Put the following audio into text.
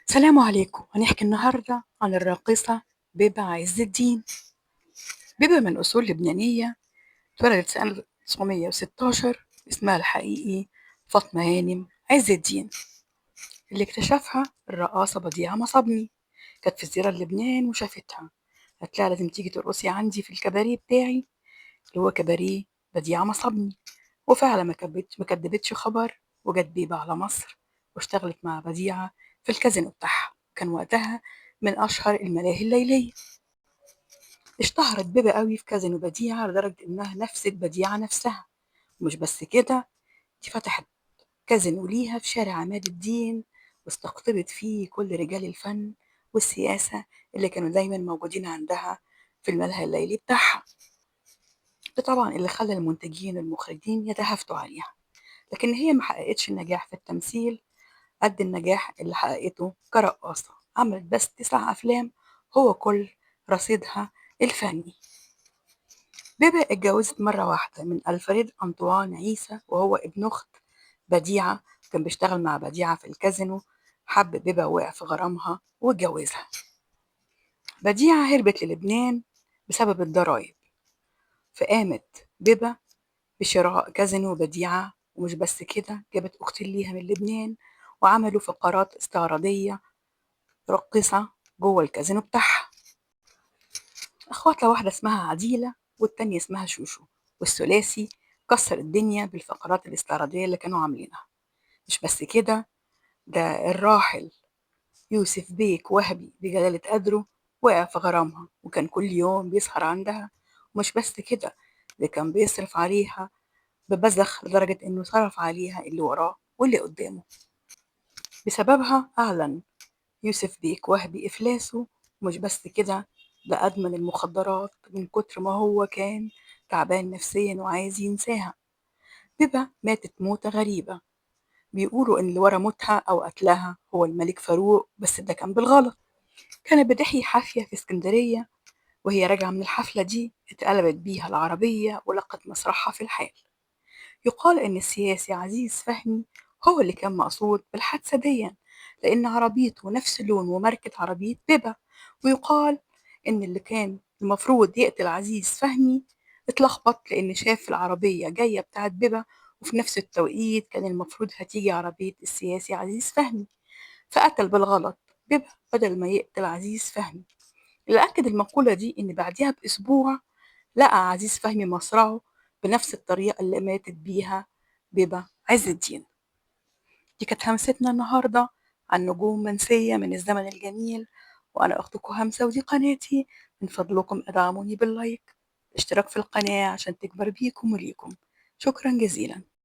السلام عليكم. هنحكي النهاردة عن الراقصة بيبة عز الدين. بيبة من أصول لبنانية، اتولدت سنة 1916. اسمها الحقيقي فاطمة هانم عز الدين. اللي اكتشفها الرقاصة بديعة مصابني، كانت في زيارة لبنان وشافتها، قالت لها لازم تيجي ترقصي عندي في الكباريه بتاعي اللي هو كباريه بديعة مصابني. وفعلا ما كدبتش خبر، وجت بيبة على مصر واشتغلت مع بديعة في الكازينو بتاعها. كان وقتها من أشهر الملاهي الليلية. اشتهرت بيبة قوي في كازينو بديعة لدرجة إنها نفست بديعة نفسها. ومش بس كده، دي فتحت كازينو ليها في شارع عماد الدين، واستقطبت فيه كل رجال الفن والسياسة اللي كانوا دايما موجودين عندها في الملهى الليلي بتاعها. ده طبعا اللي خلى المنتجين والمخرجين يتهافتوا عليها. لكن هي ما حققتش النجاح في التمثيل قد النجاح اللي حققته كرقاصة. عملت بس 9 أفلام، هو كل رصيدها الفني. بيبي اتجوزت مرة واحدة من ألفريد أنطوان عيسى، وهو ابن أخت بديعة. كان بيشتغل مع بديعة في الكازينو. حب بيبة، وقع في غرامها واتجوزها. بديعة هربت للبنان بسبب الضرايب، فقامت بيبة بشراء كازينو بديعة. ومش بس كده، جابت أخت ليها من لبنان، وعملوا فقرات استعراضية راقصة جوه الكازينو بتاعها. أخواتها، واحدة اسمها عديلة والتانية اسمها شوشو، والثلاثي كسر الدنيا بالفقرات الاستعراضية اللي كانوا عاملينها. مش بس كده، ده الراحل يوسف بيك وهبي بجلالة قدره وقع في غرامها، وكان كل يوم بيسهر عندها. ومش بس كده، ده كان بيصرف عليها ببذخ لدرجة إنه صرف عليها اللي وراه واللي قدامه. بسببها أعلن يوسف بيك وهبي إفلاسه. ومش بس كده، ده أدمن المخدرات من كتر ما هو كان تعبان نفسيا وعايز ينساها. بيبة ماتت موتة غريبة. بيقولوا إن اللي ورا موتها أو قتلها هو الملك فاروق، بس ده كان بالغلط. كانت بتحيي حافية في اسكندرية، وهي راجعة من الحفلة دي اتقلبت بيها العربية ولقت مسرحها في الحال. يقال إن السياسي عزيز فهمي هو اللي كان مقصود بالحادثة دي، لأن عربيته نفس لون وماركة عربية بيبة. ويقال إن اللي كان المفروض يقتل عزيز فهمي اتلخبط، لأن شاف العربية جاية بتاعت بيبة، وفي نفس التوقيت كان المفروض هتيجي عربية السياسي عزيز فهمي، فقتل بالغلط بيبة بدل ما يقتل عزيز فهمي. اللي أكد المقولة دي إن بعدها بأسبوع لقى عزيز فهمي مصرعه بنفس الطريقة اللي ماتت بيها بيبة عز الدين. دي كانت همستنا النهاردة عن نجوم منسية من الزمن الجميل. وأنا أختكم همسة، ودي قناتي. من فضلكم ادعموني باللايك، الاشتراك في القناة عشان تكبر بيكم وليكم. شكرا جزيلا.